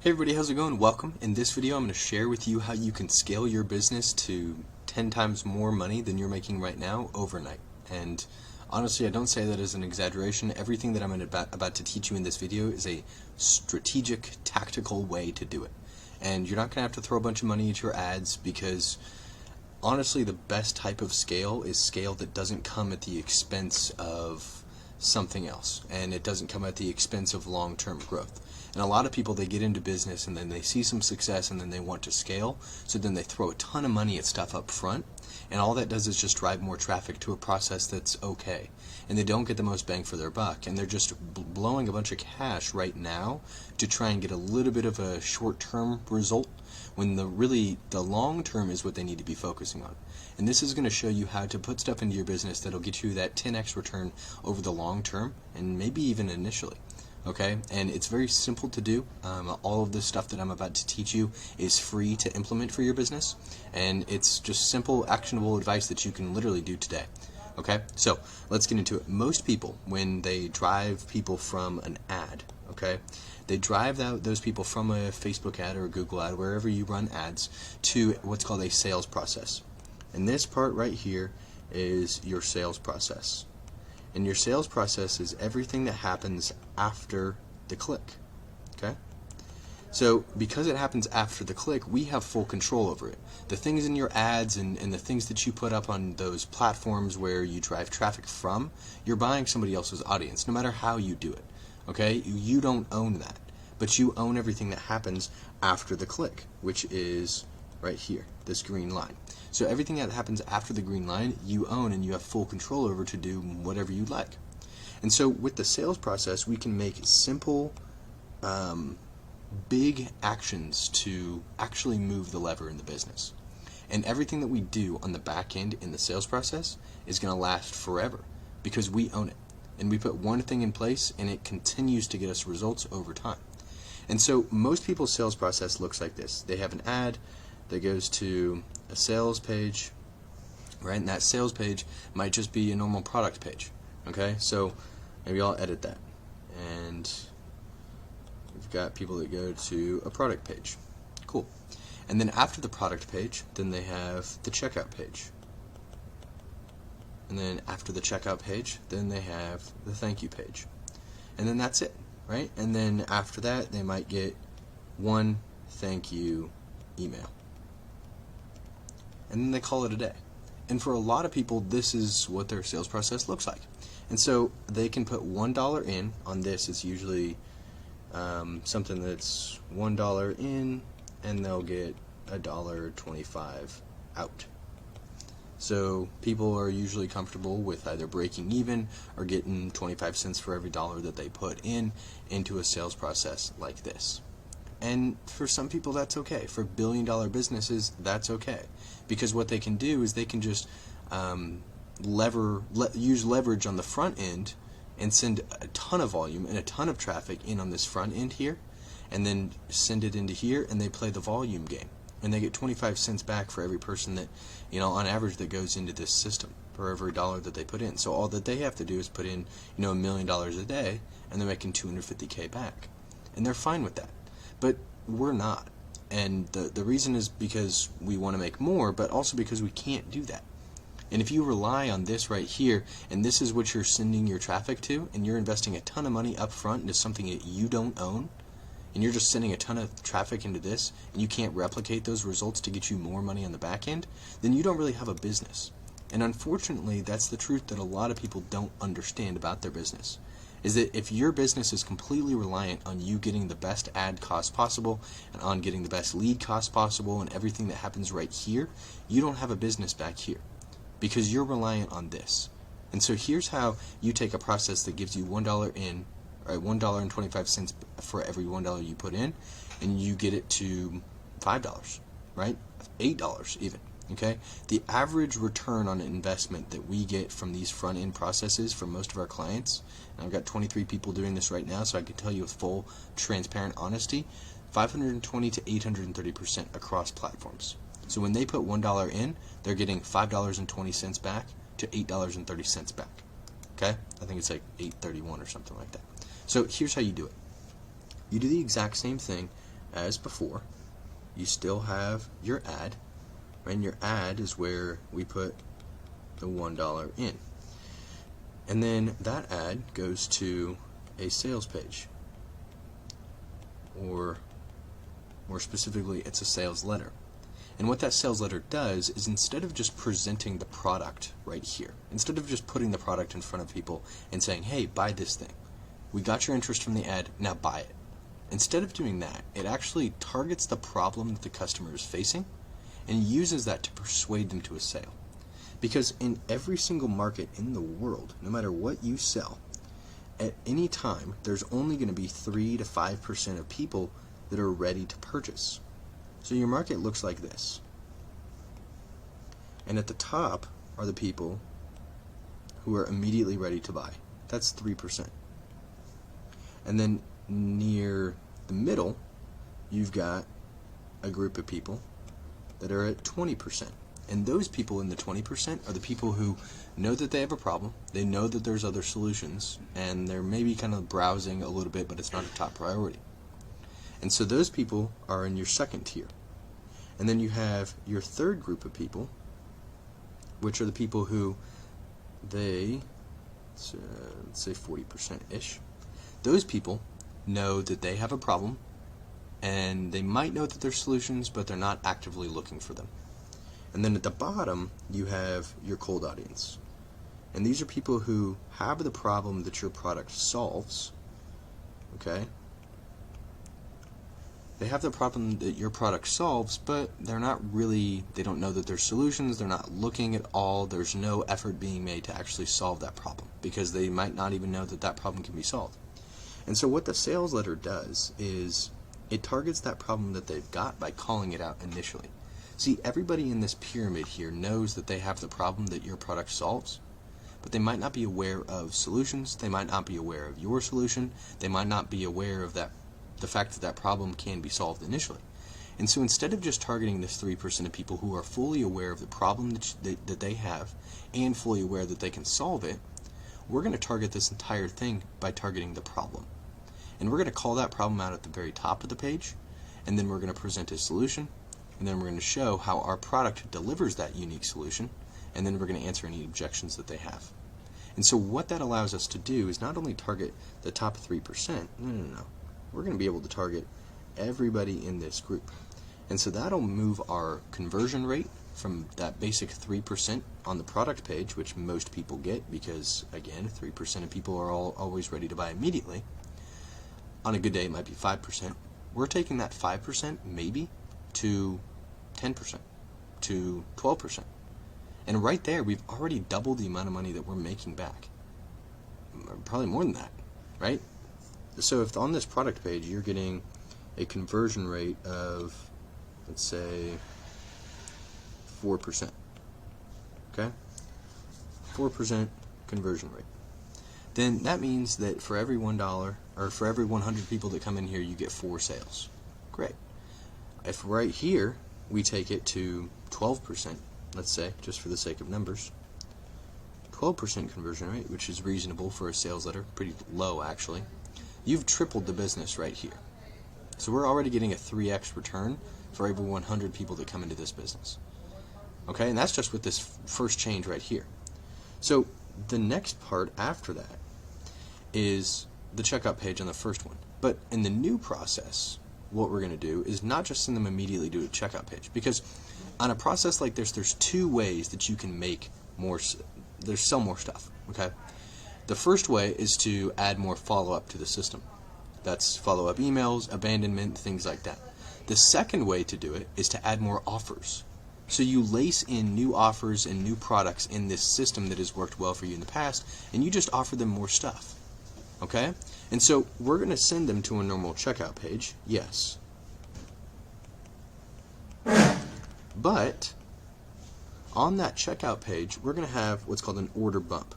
Hey everybody, how's it going? Welcome. In this video I'm going to share with you how you can scale your business to 10 times more money than you're making right now overnight. And honestly, I don't say that as an exaggeration. Everything that I'm about to teach you in this video is a strategic, tactical way to do it. And you're not going to have to throw a bunch of money at your ads because honestly the best type of scale is scale that doesn't come at the expense of something else, and it doesn't come at the expense of long-term growth. And a lot of people, they get into business and then they see some success and then they want to scale, so then they throw a ton of money at stuff up front, and all that does is just drive more traffic to a process that's okay, and they don't get the most bang for their buck, and they're just blowing a bunch of cash right now to try and get a little bit of a short-term result, when the long term is what they need to be focusing on. And this is going to show you how to put stuff into your business that'll get you that 10x return over the long term, and maybe even initially. Okay, and it's very simple to do. All of this stuff that I'm about to teach you is free to implement for your business, and it's just simple, actionable advice that you can literally do today. Okay, so let's get into it. Most people, when they drive people from an ad, okay, they drive those people from a Facebook ad or a Google ad, wherever you run ads, to what's called a sales process. And this part right here is your sales process. And your sales process is everything that happens after the click. Okay? So because it happens after the click, we have full control over it. The things in your ads and the things that you put up on those platforms where you drive traffic from, you're buying somebody else's audience, no matter how you do it. Okay? You don't own that. But you own everything that happens after the click, which is right here, this green line. So everything that happens after the green line, you own, and you have full control over to do whatever you like. And so with the sales process, we can make simple, big actions to actually move the lever in the business. And everything that we do on the back end in the sales process is going to last forever because we own it. And we put one thing in place, and it continues to get us results over time. And so most people's sales process looks like this. They have an ad that goes to a sales page, right? And that sales page might just be a normal product page. Okay, so maybe I'll edit that. And we've got people that go to a product page. Cool. And then after the product page, then they have the checkout page. And then after the checkout page, then they have the thank you page. And then that's it, right? And then after that, they might get one thank you email. And then they call it a day. And for a lot of people, this is what their sales process looks like. And so they can put $1 in on this. It's usually something that's $1 in, and they'll get $1.25 out. So people are usually comfortable with either breaking even or getting 25 cents for every dollar that they put in into a sales process like this. And for some people, that's okay. For billion-dollar businesses, that's okay. Because what they can do is they can just use leverage on the front end and send a ton of volume and a ton of traffic in on this front end here, and then send it into here, and they play the volume game. And they get 25 cents back for every person that, on average, that goes into this system for every dollar that they put in. So all that they have to do is put in, $1 million a day, and they're making $250K back. And they're fine with that. But we're not. And the reason is because we want to make more, but also because we can't do that. And if you rely on this right here, and this is what you're sending your traffic to, and you're investing a ton of money up front into something that you don't own, and you're just sending a ton of traffic into this, and you can't replicate those results to get you more money on the back end, then you don't really have a business. And unfortunately, that's the truth that a lot of people don't understand about their business. Is that if your business is completely reliant on you getting the best ad cost possible and on getting the best lead cost possible and everything that happens right here, you don't have a business back here because you're reliant on this. And so here's how you take a process that gives you $1 in, right, $1.25 for every $1 you put in, and you get it to $5, right? $8 even. Okay, the average return on investment that we get from these front-end processes from most of our clients, and I've got 23 people doing this right now, so I can tell you with full, transparent honesty, 520 to 830% across platforms. So when they put $1 in, they're getting $5.20 back to $8.30 back. Okay, I think it's like $8.31 or something like that. So here's how you do it. You do the exact same thing as before, you still have your ad, and your ad is where we put the $1 in. And then that ad goes to a sales page, or more specifically, it's a sales letter. And what that sales letter does is, instead of just presenting the product right here, instead of just putting the product in front of people and saying, hey, buy this thing, we got your interest from the ad, now buy it. Instead of doing that, it actually targets the problem that the customer is facing and uses that to persuade them to a sale. Because in every single market in the world, no matter what you sell, at any time, there's only going to be 3 to 5% of people that are ready to purchase. So your market looks like this. And at the top are the people who are immediately ready to buy. That's 3%. And then near the middle, you've got a group of people that are at 20%. And those people in the 20% are the people who know that they have a problem, they know that there's other solutions, and they're maybe kind of browsing a little bit, but it's not a top priority. And so those people are in your second tier. And then you have your third group of people, which are the people who let's say 40%-ish. Those people know that they have a problem, and they might know that there's solutions, but they're not actively looking for them. And then at the bottom, you have your cold audience. And these are people who have the problem that your product solves, okay? They have the problem that your product solves, but they don't know that there's solutions, they're not looking at all, there's no effort being made to actually solve that problem, because they might not even know that that problem can be solved. And so what the sales letter does is it targets that problem that they've got by calling it out initially. See, everybody in this pyramid here knows that they have the problem that your product solves, but they might not be aware of solutions, they might not be aware of your solution, they might not be aware of the fact that that problem can be solved initially. And so instead of just targeting this 3% of people who are fully aware of the problem that they have and fully aware that they can solve it, we're going to target this entire thing by targeting the problem. And we're going to call that problem out at the very top of the page, and then we're going to present a solution, and then we're going to show how our product delivers that unique solution, and then we're going to answer any objections that they have. And so what that allows us to do is not only target the top 3%, no. We're going to be able to target everybody in this group. And so that'll move our conversion rate from that basic 3% on the product page, which most people get because, again, 3% of people are always ready to buy immediately. On a good day, it might be 5%. We're taking that 5% maybe to 10%, to 12%. And right there, we've already doubled the amount of money that we're making back. Probably more than that, right? So if on this product page you're getting a conversion rate of, let's say, 4%, okay? 4% conversion rate. Then that means that for every $1, or for every 100 people that come in here, you get 4 sales. Great. If right here we take it to 12%, let's say, just for the sake of numbers, 12% conversion rate, which is reasonable for a sales letter, pretty low actually, you've tripled the business right here. So we're already getting a 3x return for every 100 people that come into this business. Okay, and that's just with this first change right here. So the next part after that is the checkout page on the first one. But in the new process, what we're going to do is not just send them immediately to a checkout page, because on a process like this, there's 2 ways that you can make sell more stuff, okay? The first way is to add more follow-up to the system. That's follow-up emails, abandonment, things like that. The second way to do it is to add more offers. So you lace in new offers and new products in this system that has worked well for you in the past, and you just offer them more stuff. Okay? And so we're going to send them to a normal checkout page, yes. But on that checkout page, we're going to have what's called an order bump.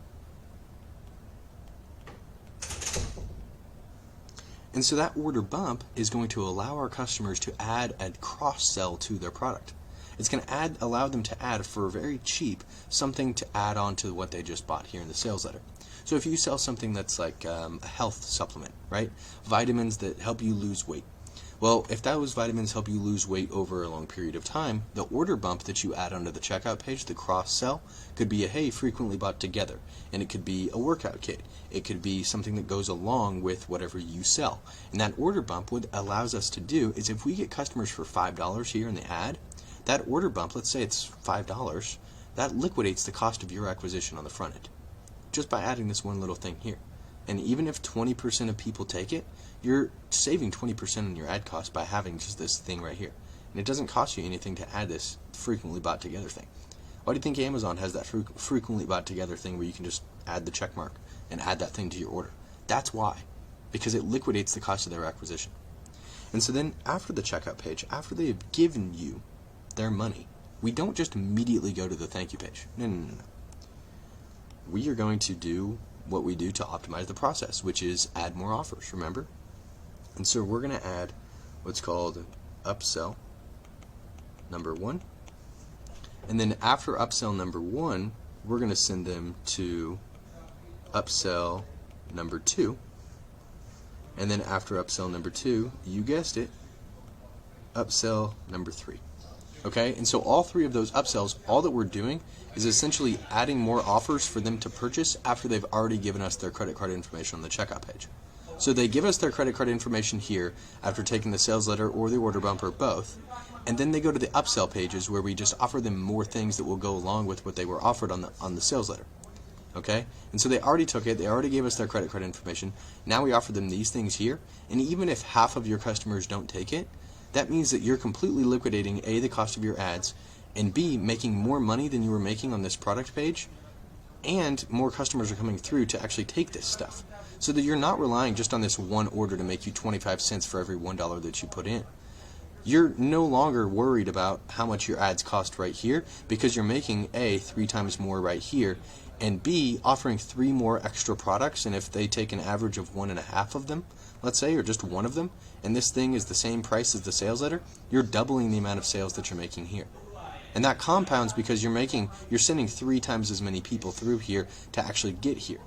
And so that order bump is going to allow our customers to add a cross-sell to their product. It's going to allow them to add, for very cheap, something to add on to what they just bought here in the sales letter. So if you sell something that's like a health supplement, right? Vitamins that help you lose weight. Well, if those vitamins help you lose weight over a long period of time, the order bump that you add onto the checkout page, the cross-sell, could be a hey, frequently bought together. And it could be a workout kit. It could be something that goes along with whatever you sell. And that order bump, what it allows us to do is if we get customers for $5 here in the ad, that order bump, let's say it's $5, that liquidates the cost of your acquisition on the front end, just by adding this one little thing here. And even if 20% of people take it, you're saving 20% on your ad cost by having just this thing right here. And it doesn't cost you anything to add this frequently bought together thing. Why do you think Amazon has that frequently bought together thing where you can just add the check mark and add that thing to your order? That's why. Because it liquidates the cost of their acquisition. And so then after the checkout page, after they've given you their money, we don't just immediately go to the thank you page. No. We are going to do what we do to optimize the process, which is add more offers, remember? And so we're going to add what's called upsell number 1. And then after upsell number 1, we're going to send them to upsell number 2. And then after upsell number 2, you guessed it, upsell number 3. Okay, and so all 3 of those upsells, all that we're doing is essentially adding more offers for them to purchase after they've already given us their credit card information on the checkout page. So they give us their credit card information here after taking the sales letter or the order bump or both, and then they go to the upsell pages where we just offer them more things that will go along with what they were offered on the sales letter. Okay, and so they already took it, they already gave us their credit card information, now we offer them these things here, and even if half of your customers don't take it, that means that you're completely liquidating A, the cost of your ads, and B, making more money than you were making on this product page, and more customers are coming through to actually take this stuff. So that you're not relying just on this one order to make you 25 cents for every $1 that you put in. You're no longer worried about how much your ads cost right here because you're making A, 3 times more right here, and B, offering 3 more extra products, and if they take an average of 1.5 of them, let's say, or just 1 of them, and this thing is the same price as the sales letter, you're doubling the amount of sales that you're making here. And that compounds because you're sending 3 times as many people through here to actually get here.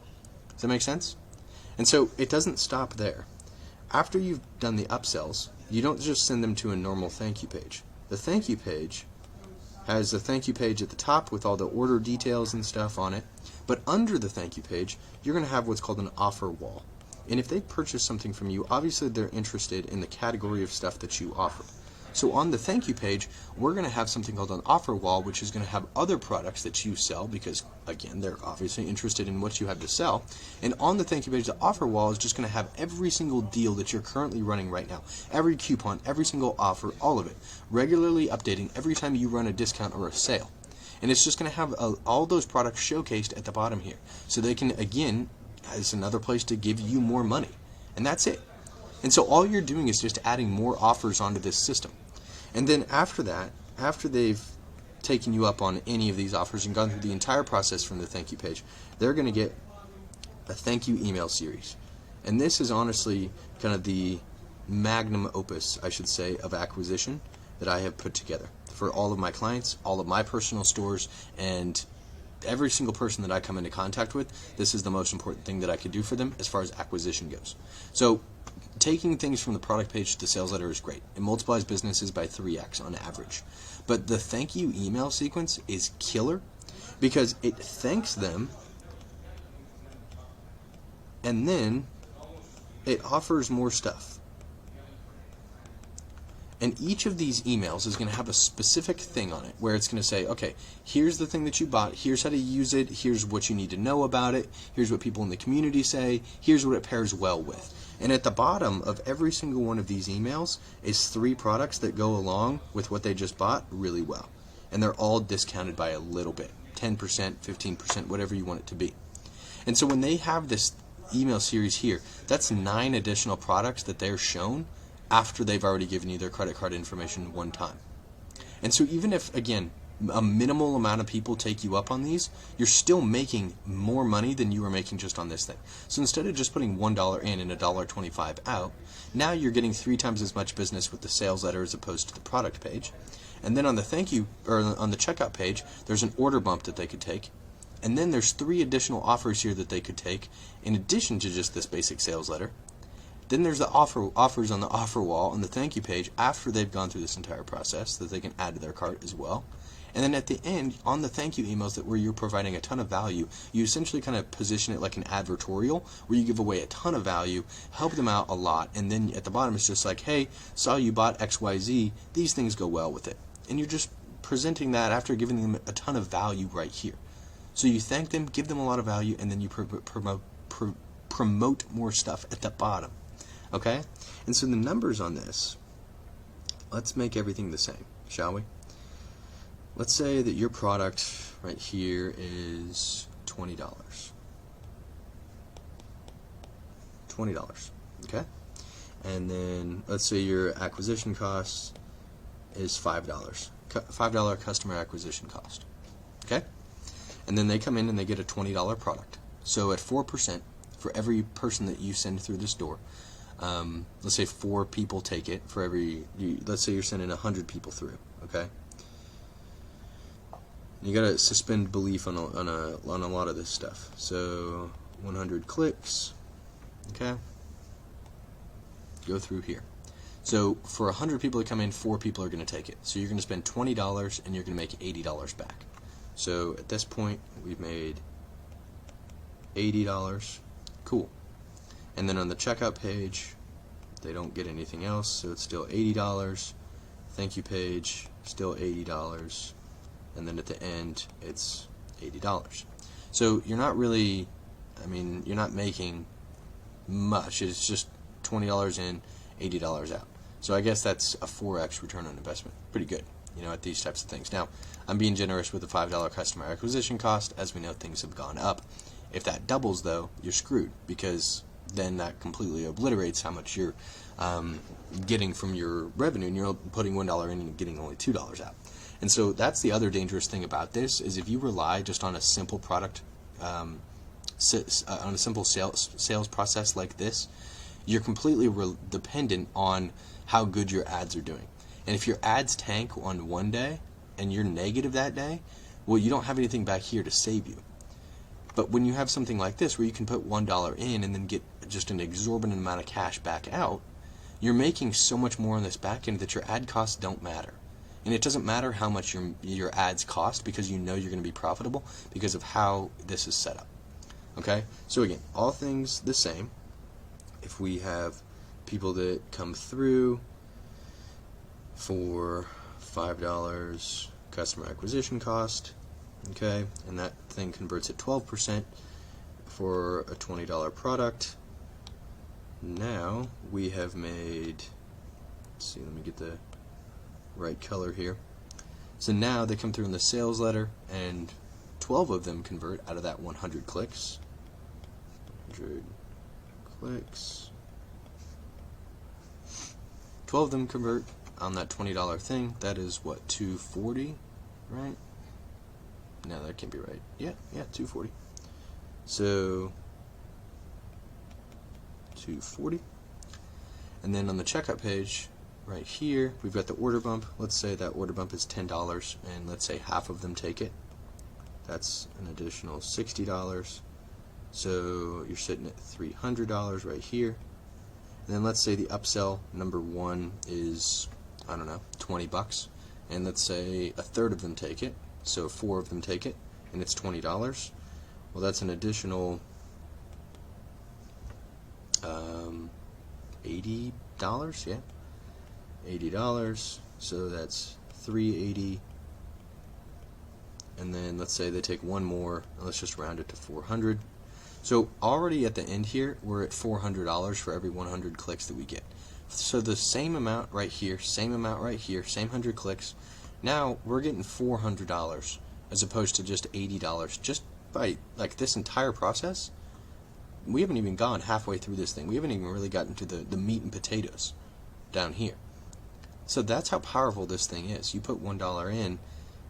Does that make sense? And so it doesn't stop there. After you've done the upsells, you don't just send them to a normal thank you page. The thank you page has a thank you page at the top with all the order details and stuff on it, but under the thank you page, you're going to have what's called an offer wall. And if they purchase something from you, obviously they're interested in the category of stuff that you offer. So on the thank you page, we're going to have something called an offer wall, which is going to have other products that you sell because, again, they're obviously interested in what you have to sell. And on the thank you page, the offer wall is just going to have every single deal that you're currently running right now. Every coupon, every single offer, all of it. Regularly updating every time you run a discount or a sale. And it's just going to have all those products showcased at the bottom here. So they can, again, it's another place to give you more money. And that's it. And so all you're doing is just adding more offers onto this system. And then after that, after they've taken you up on any of these offers and gone through the entire process from the thank you page, they're going to get a thank you email series. And this is honestly kind of the magnum opus, I should say, of acquisition that I have put together for all of my clients, all of my personal stores, and every single person that I come into contact with. This is the most important thing that I could do for them as far as acquisition goes. So taking things from the product page to the sales letter is great. It multiplies businesses by 3x on average. But the thank you email sequence is killer because it thanks them and then it offers more stuff. And each of these emails is going to have a specific thing on it where it's going to say, okay, here's the thing that you bought, here's how to use it, here's what you need to know about it, here's what people in the community say, here's what it pairs well with. And at the bottom of every single one of these emails is 3 products that go along with what they just bought really well. And they're all discounted by a little bit, 10%, 15%, whatever you want it to be. And so when they have this email series here, that's 9 additional products that they're shown after they've already given you their credit card information one time. And so even if, again, a minimal amount of people take you up on these, you're still making more money than you were making just on this thing. So instead of just putting $1 in and $1.25 out, now you're getting 3 times as much business with the sales letter as opposed to the product page. And then on the thank you, or on the checkout page, there's an order bump that they could take. And then there's 3 additional offers here that they could take in addition to just this basic sales letter. Then there's the offers on the offer wall on the thank you page after they've gone through this entire process that they can add to their cart as well. And then at the end, on the thank you emails where you're providing a ton of value, you essentially kind of position it like an advertorial where you give away a ton of value, help them out a lot, and then at the bottom it's just like, hey, saw you bought XYZ, these things go well with it. And you're just presenting that after giving them a ton of value right here. So you thank them, give them a lot of value, and then you promote more stuff at the bottom. Okay? And so the numbers on this, let's make everything the same, shall we? Let's say that your product right here is $20. $20, okay? And then let's say your acquisition cost is $5. $5 customer acquisition cost, okay? And then they come in and they get a $20 product. So at 4% for every person that you send through this door, let's say 4 people take it for every, let's say you're sending 100 people through, okay? You gotta suspend belief on a lot of this stuff. So 100 clicks, okay? Go through here. So for 100 people that come in, 4 people are going to take it. So you're going to spend $20 and you're going to make $80 back. So at this point, we've made $80. Cool. And then on the checkout page, they don't get anything else, so it's still $80. Thank you page, still $80. And then at the end, it's $80. So you're not really, you're not making much. It's just $20 in, $80 out. So I guess that's a 4x return on investment. Pretty good, at these types of things. Now, I'm being generous with the $5 customer acquisition cost. As we know, things have gone up. If that doubles, though, you're screwed, because then that completely obliterates how much you're getting from your revenue, and you're putting $1 in and getting only $2 out. And so that's the other dangerous thing about this, is if you rely just on a simple product, on a simple sales process like this, you're completely dependent on how good your ads are doing. And if your ads tank on one day and you're negative that day, well, you don't have anything back here to save you. But when you have something like this where you can put $1 in and then get just an exorbitant amount of cash back out, you're making so much more on this back end that your ad costs don't matter. And it doesn't matter how much your ads cost, because you know you're going to be profitable because of how this is set up. Okay? So again, all things the same. If we have people that come through for $5 customer acquisition cost, okay, and that thing converts at 12% for a $20 product, now we have made, let's see, let me get the right color here. So now they come through in the sales letter, and 12 of them convert out of that 100 clicks. 100 clicks. 12 of them convert on that $20 thing. That is what, $240, right? No, that can't be right. Yeah, $240. So $240. And then on the checkout page, right here, we've got the order bump. Let's say that order bump is $10, and let's say half of them take it. That's an additional $60. So you're sitting at $300 right here. And then let's say the upsell number 1 is, I don't know, $20, and let's say a third of them take it. So 4 of them take it, and it's $20. Well, that's an additional $80, yeah. $80, so that's $380, and then let's say they take 1 more, and let's just round it to 400. So already at the end here, we're at $400 for every 100 clicks that we get. So the same amount right here, same amount right here, same 100 clicks. Now we're getting $400 as opposed to just $80 just by like this entire process. We haven't even gone halfway through this thing. We haven't even really gotten to the meat and potatoes down here. So that's how powerful this thing is. You put $1 in,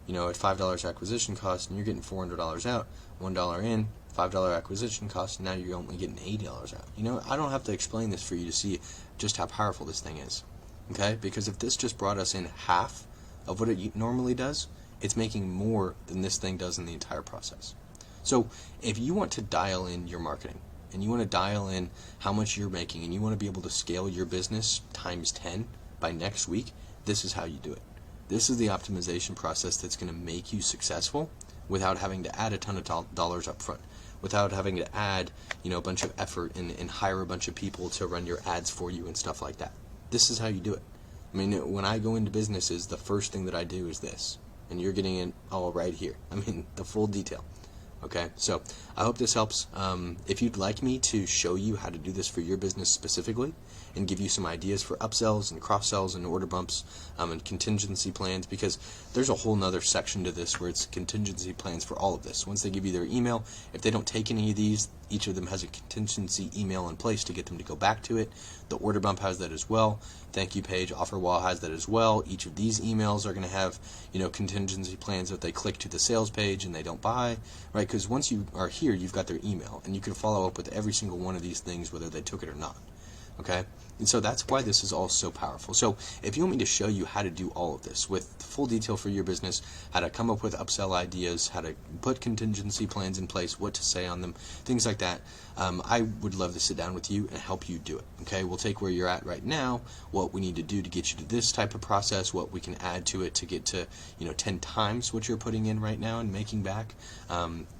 at $5 acquisition cost, and you're getting $400 out. $1 in, $5 acquisition cost, and now you're only getting $80 out. I don't have to explain this for you to see just how powerful this thing is. Okay? Because if this just brought us in half of what it normally does, it's making more than this thing does in the entire process. So if you want to dial in your marketing, and you want to dial in how much you're making, and you want to be able to scale your business times 10 by next week, this is how you do it. This is the optimization process that's going to make you successful without having to add a ton of dollars up front, without having to add, a bunch of effort and hire a bunch of people to run your ads for you and stuff like that. This is how you do it. I mean, when I go into businesses, the first thing that I do is this, and you're getting it all right here. I mean, the full detail. Okay, so I hope this helps. If you'd like me to show you how to do this for your business specifically and give you some ideas for upsells and cross-sells and order bumps and contingency plans, because there's a whole nother section to this where it's contingency plans for all of this. Once they give you their email, if they don't take any of these, each of them has a contingency email in place to get them to go back to it. The order bump has that as well. Thank you page, offer wall has that as well. Each of these emails are going to have, contingency plans if they click to the sales page and they don't buy, right? Because once you are here, you've got their email, and you can follow up with every single one of these things, whether they took it or not. Okay? And so that's why this is all so powerful. So if you want me to show you how to do all of this with full detail for your business, how to come up with upsell ideas, how to put contingency plans in place, what to say on them, things like that, I would love to sit down with you and help you do it. Okay? We'll take where you're at right now, what we need to do to get you to this type of process, what we can add to it to get to 10 times what you're putting in right now and making back.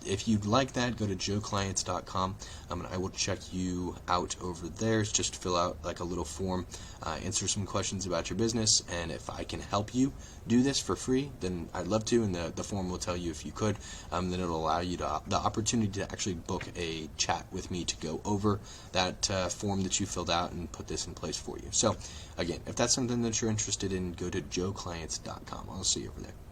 If you'd like that, go to joeclients.com, and I will check you out over there. It's just fill out like a little form, answer some questions about your business, and if I can help you do this for free, then I'd love to, and the form will tell you if you could. Then it'll allow you the opportunity to actually book a chat with me to go over that form that you filled out and put this in place for you. So again, if that's something that you're interested in, go to joeclients.com. I'll see you over there.